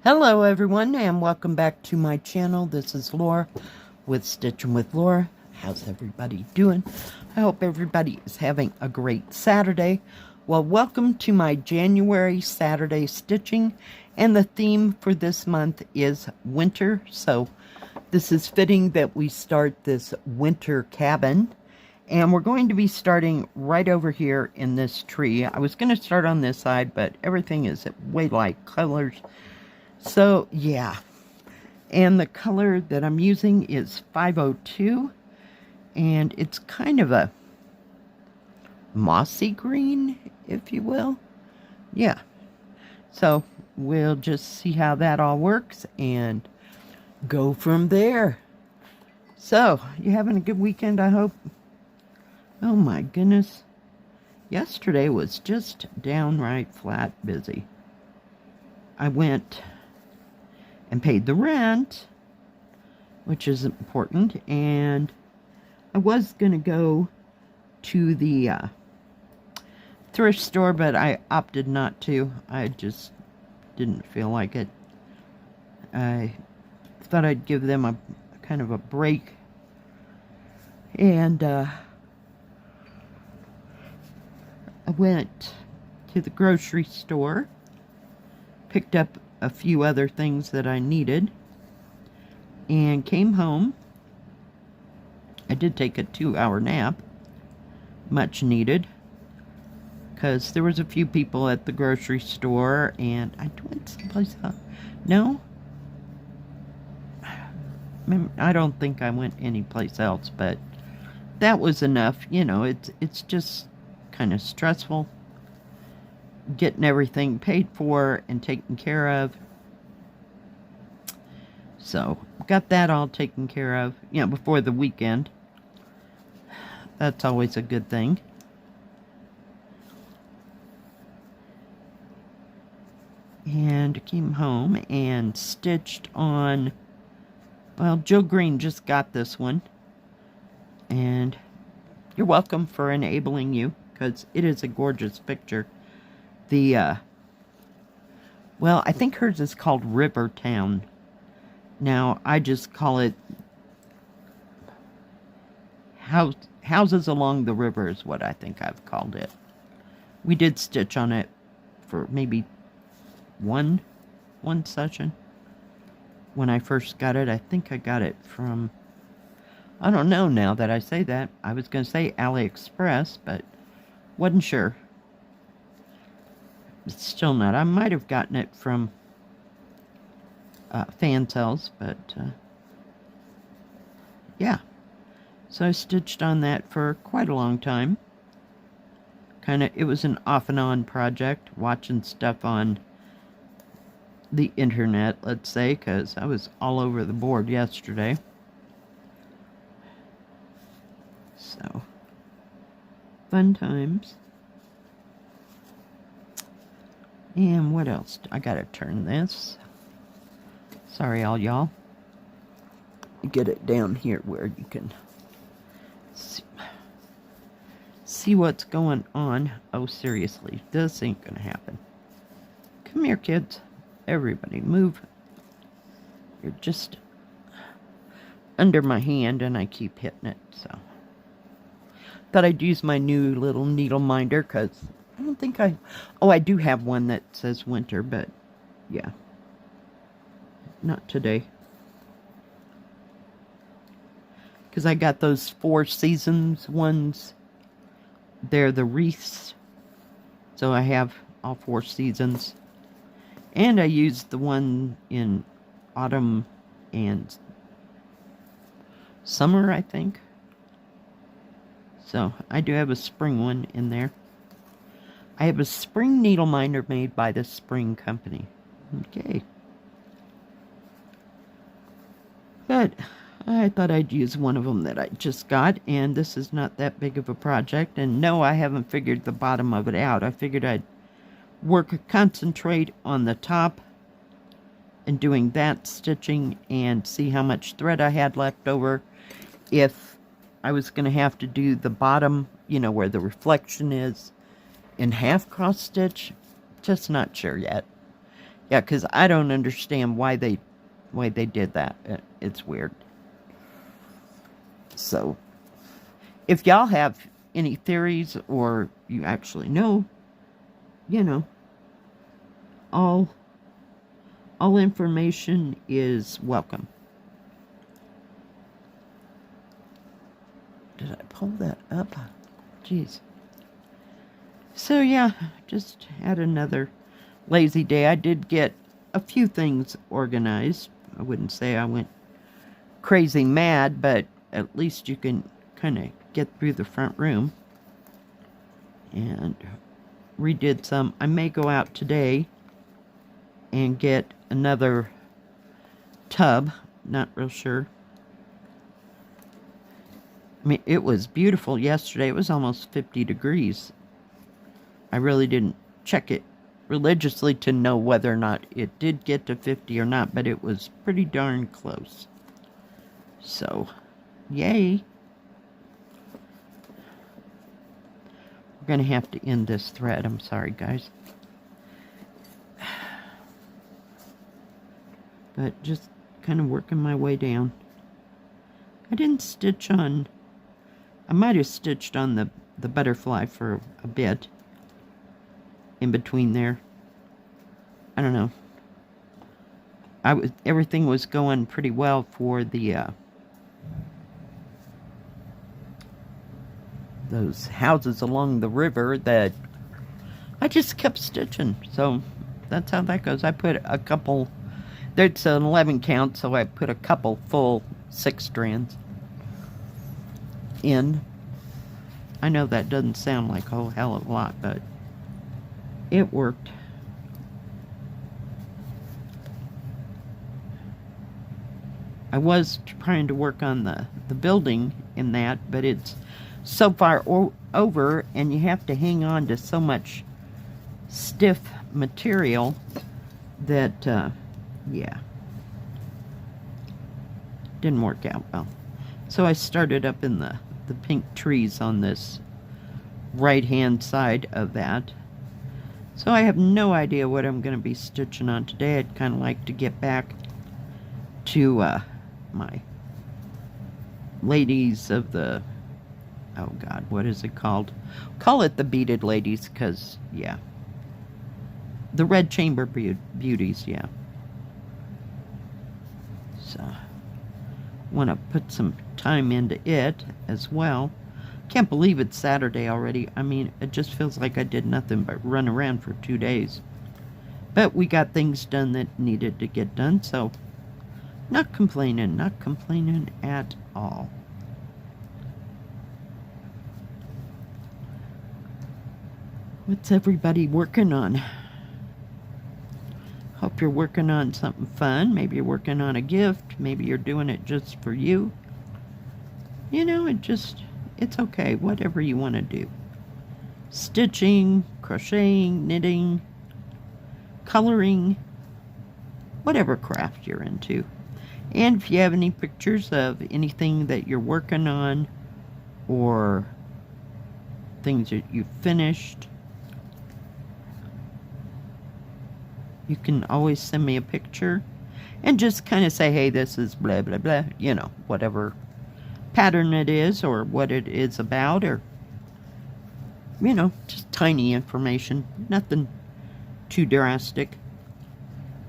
Hello everyone and welcome back to my channel. This is Lora with Stitching with Lora. How's everybody doing? I hope everybody is having a great Saturday. Well, welcome to my January Saturday stitching, and the theme for this month is winter. So this is fitting that we start this winter cabin, and we're going to be starting right over here in this tree. I was going to start on this side, but everything is way light colors. So, yeah, and the color that I'm using is 502, and it's kind of a mossy green, if you will. Yeah, so we'll just see how that all works and go from there. So, you having a good weekend, I hope? Oh my goodness. Yesterday was just downright flat busy. I went and paid the rent, which is important, and I was going to go to the thrift store, but I opted not to. I just didn't feel like it. I thought I'd give them a kind of a break, and I went to the grocery store, picked up a few other things that I needed, and came home. I did take a 2-hour nap, much needed, because there was a few people at the grocery store, and I went someplace else. No, I don't think I went anyplace else, but that was enough. You know, it's just kind of stressful getting everything paid for and taken care of. So, got that all taken care of, you know, before the weekend. That's always a good thing. And came home and stitched on, well, Joe Green just got this one. And you're welcome for enabling you, because it is a gorgeous picture. The, well, I think hers is called Rivertown. Now, I just call it Houses Along the River is what I think I've called it. We did stitch on it for maybe one session. When I first got it, I think I got it from, I don't know now that I say that. I was going to say AliExpress, but wasn't sure. It's still not. I might have gotten it from Fansells, but yeah. So I stitched on that for quite a long time. It was an off and on project, watching stuff on the internet, let's say, because I was all over the board yesterday. So, fun times. And what else? I gotta turn this. Sorry, all y'all. Get it down here where you can see what's going on. Oh, seriously, this ain't gonna happen. Come here, kids. Everybody move. You're just under my hand and I keep hitting it, so. Thought I'd use my new little needle minder, because I don't think oh, I do have one that says winter, but yeah. Not today. Because I got those 4 seasons ones. They're the wreaths. So I have all 4 seasons. And I used the one in autumn and summer, I think. So I do have a spring one in there. I have a spring needle minder made by the Spring Company. Okay. But I thought I'd use one of them that I just got, and this is not that big of a project. And no, I haven't figured the bottom of it out. I figured I'd concentrate on the top and doing that stitching and see how much thread I had left over. If I was going to have to do the bottom, you know, where the reflection is, in half cross stitch, just not sure yet. Yeah, because I don't understand why they did that. It's weird. So, if y'all have any theories or you actually know, you know, all information is welcome. Did I pull that up? Jeez. So yeah, just had another lazy day. I did get a few things organized. I wouldn't say I went crazy mad, but at least you can kind of get through the front room. And redid some. I may go out today and get another tub. Not real sure. I mean, it was beautiful yesterday. It was almost 50 degrees. I really didn't check it religiously to know whether or not it did get to 50 or not, but it was pretty darn close. So, yay. We're going to have to end this thread. I'm sorry, guys. But just kind of working my way down. I didn't stitch on... I might have stitched on the butterfly for a bit. In between there. I don't know. Everything was going pretty well for the those houses along the river that I just kept stitching. So that's how that goes. I put a couple, there's an 11 count, so I put a couple full 6 strands in. I know that doesn't sound like a whole hell of a lot, but it worked. I was trying to work on the building in that, but it's so far over, and you have to hang on to so much stiff material that, yeah, didn't work out well. So I started up in the pink trees on this right-hand side of that. So I have no idea what I'm going to be stitching on today. I'd kind of like to get back to my ladies of the, oh God, what is it called? Call it the beaded ladies, because, yeah. The red chamber beauties, yeah. So, want to put some time into it as well. Can't believe it's Saturday already. I mean, it just feels like I did nothing but run around for 2 days. But we got things done that needed to get done, so not complaining at all. What's everybody working on? Hope you're working on something fun. Maybe you're working on a gift. Maybe you're doing it just for you. You know, it's okay. Whatever you want to do. Stitching, crocheting, knitting, coloring, whatever craft you're into. And if you have any pictures of anything that you're working on or things that you've finished, you can always send me a picture and just kind of say, hey, this is blah, blah, blah, you know, whatever pattern it is or what it is about, or, you know, just tiny information, nothing too drastic,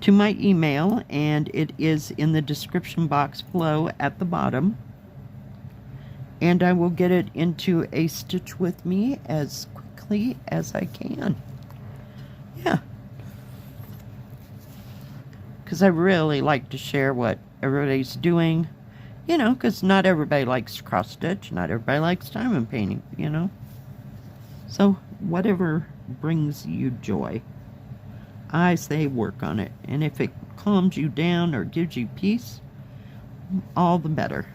to my email, and it is in the description box below at the bottom, and I will get it into a stitch with me as quickly as I can. Yeah. Because I really like to share what everybody's doing, you know, because not everybody likes cross stitch, not everybody likes diamond painting, you know. So whatever brings you joy, I say work on it. And if it calms you down or gives you peace, all the better.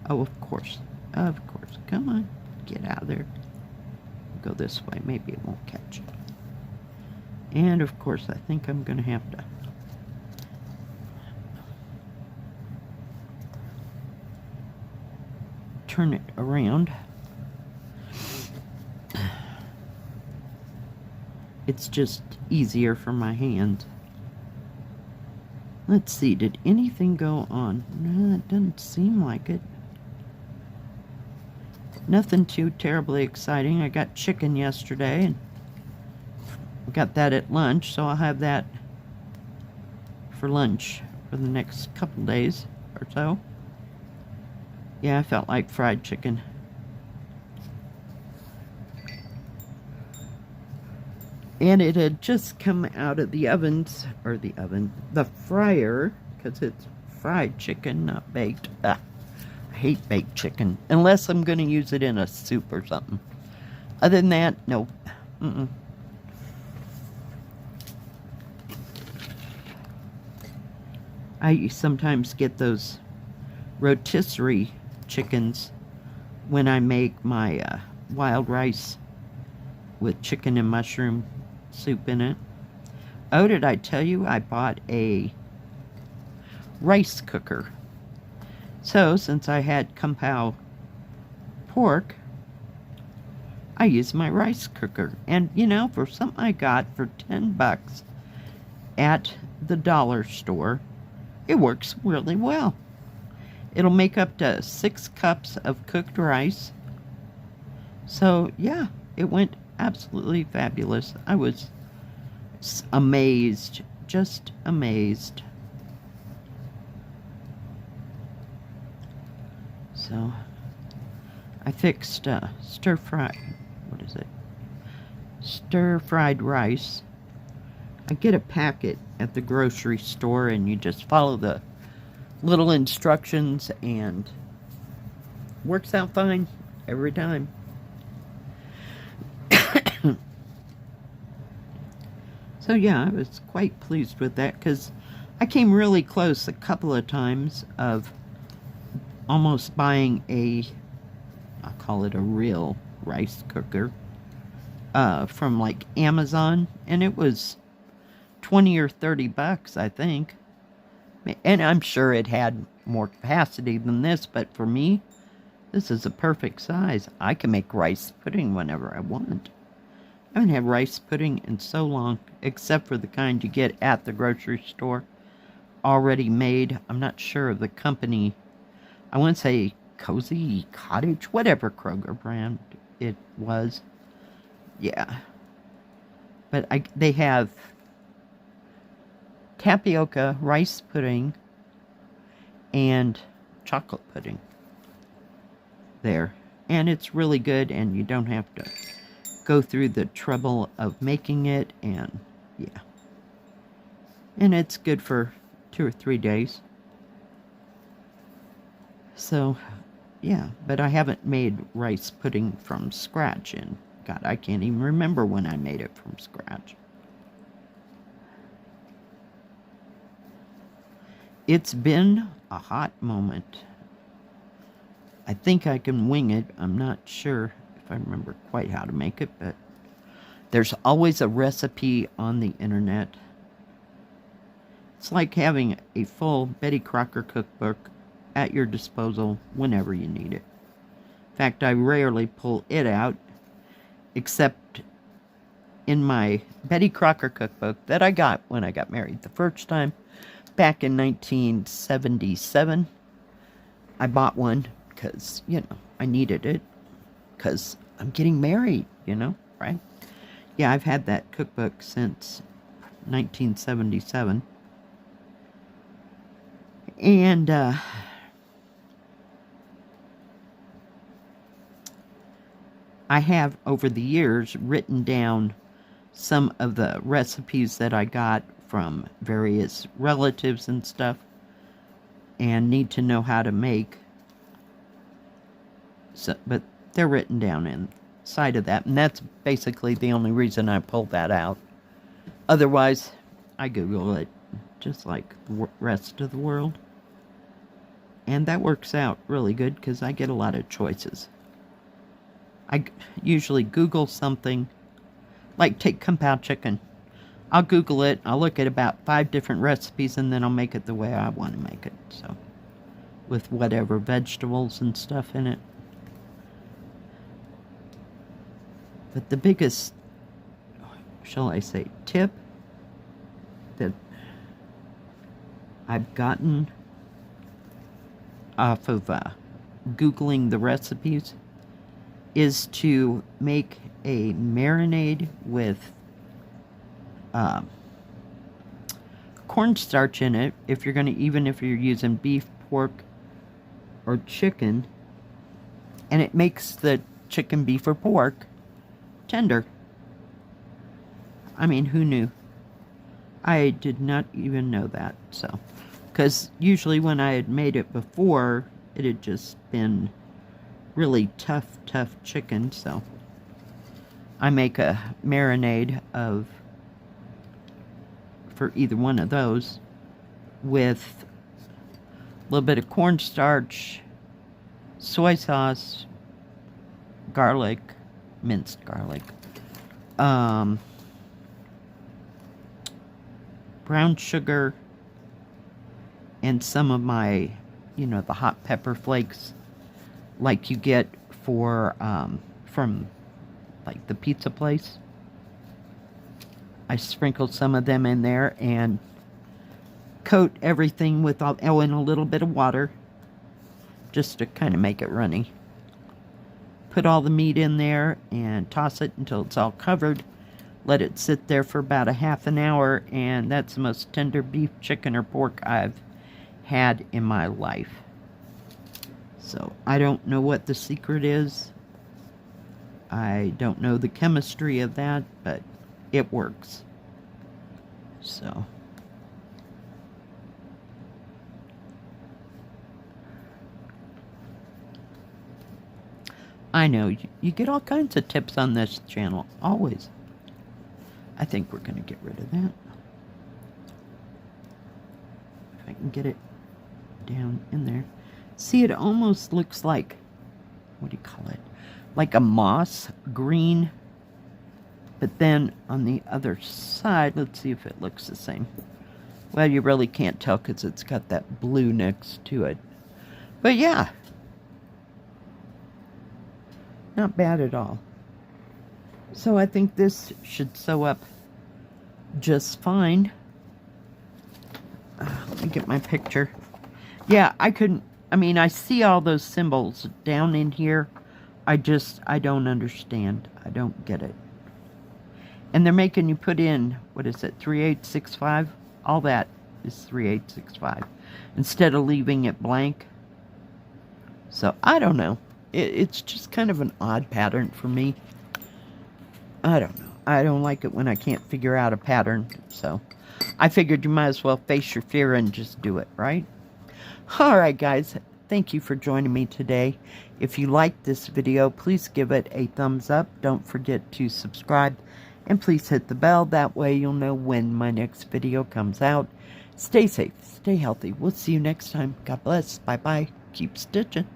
Oh, of course. Of course. Come on. Get out of there. Go this way. Maybe it won't catch it. And, of course, I think I'm going to have to turn it around. It's just easier for my hands. Let's see, did anything go on? No, it doesn't seem like it. Nothing too terribly exciting. I got chicken yesterday and got that at lunch, so I'll have that for lunch for the next couple days or so. Yeah, I felt like fried chicken. And it had just come out of the ovens, or the fryer, because it's fried chicken, not baked. I hate baked chicken, unless I'm going to use it in a soup or something. Other than that, no. I sometimes get those rotisserie chickens when I make my wild rice with chicken and mushroom soup in it. Oh, did I tell you I bought a rice cooker? So, since I had Kung Pao pork, I used my rice cooker. And, you know, for something I got for $10 at the dollar store, it works really well. It'll make up to 6 cups of cooked rice. So, yeah, it went absolutely fabulous. I was amazed, just amazed. So, I fixed stir-fried rice. I get a packet at the grocery store and you just follow the little instructions and works out fine every time. So yeah, I was quite pleased with that because I came really close a couple of times of almost buying I'll call it a real rice cooker, from like Amazon, and it was $20 or $30, I think. And I'm sure it had more capacity than this, but for me, this is a perfect size. I can make rice pudding whenever I want. I haven't had rice pudding in so long, except for the kind you get at the grocery store, already made. I'm not sure of the company. I want to say Cozy Cottage, whatever Kroger brand it was. Yeah. But they have tapioca rice pudding and chocolate pudding there. And it's really good, and you don't have to go through the trouble of making it, and yeah. And it's good for 2 or 3 days. So, yeah, but I haven't made rice pudding from scratch, and God, I can't even remember when I made it from scratch. It's been a hot moment. I think I can wing it. I'm not sure if I remember quite how to make it, but there's always a recipe on the internet. It's like having a full Betty Crocker cookbook at your disposal whenever you need it. In fact, I rarely pull it out, except in my Betty Crocker cookbook that I got when I got married the first time, back in 1977. I bought one because, you know, I needed it because I'm getting married, you know, right? Yeah, I've had that cookbook since 1977. And, I have, over the years, written down some of the recipes that I got from various relatives and stuff, and need to know how to make. So, but they're written down inside of that, and that's basically the only reason I pulled that out. Otherwise, I Google it, just like the rest of the world. And that works out really good, because I get a lot of choices. I usually Google something, like take Kung Pao chicken. I'll Google it, I'll look at about 5 different recipes, and then I'll make it the way I want to make it. So, with whatever vegetables and stuff in it. But the biggest shall I say, tip that I've gotten off of Googling the recipes is to make a marinade with cornstarch in it, if you're even if you're using beef, pork, or chicken, and it makes the chicken, beef, or pork tender. I mean, who knew? I did not even know that, so, because usually when I had made it before, it had just been really tough chicken, so I make a marinade for either one of those with a little bit of cornstarch, soy sauce, garlic, minced garlic, brown sugar, and some of my, the hot pepper flakes like you get for from like the pizza place. I sprinkled some of them in there and coat everything with and a little bit of water just to kind of make it runny. Put all the meat in there and toss it until it's all covered. Let it sit there for about a half an hour, and that's the most tender beef, chicken, or pork I've had in my life. So I don't know what the secret is. I don't know the chemistry of that, but it works. So I know you get all kinds of tips on this channel, always. I think we're going to get rid of that. If I can get it down in there. See, it almost looks like, what do you call it? Like a moss green. But then on the other side, let's see if it looks the same. Well, you really can't tell because it's got that blue next to it. But yeah. Not bad at all. So I think this should sew up just fine. Let me get my picture. Yeah, I see all those symbols down in here. I don't understand. I don't get it. And they're making you put in, what is it, 3865? All that is 3865. Instead of leaving it blank. So, I don't know. It's just kind of an odd pattern for me. I don't know. I don't like it when I can't figure out a pattern. So, I figured you might as well face your fear and just do it, right? Alright, guys. Thank you for joining me today. If you liked this video, please give it a thumbs up. Don't forget to subscribe. And please hit the bell. That way you'll know when my next video comes out. Stay safe. Stay healthy. We'll see you next time. God bless. Bye-bye. Keep stitching.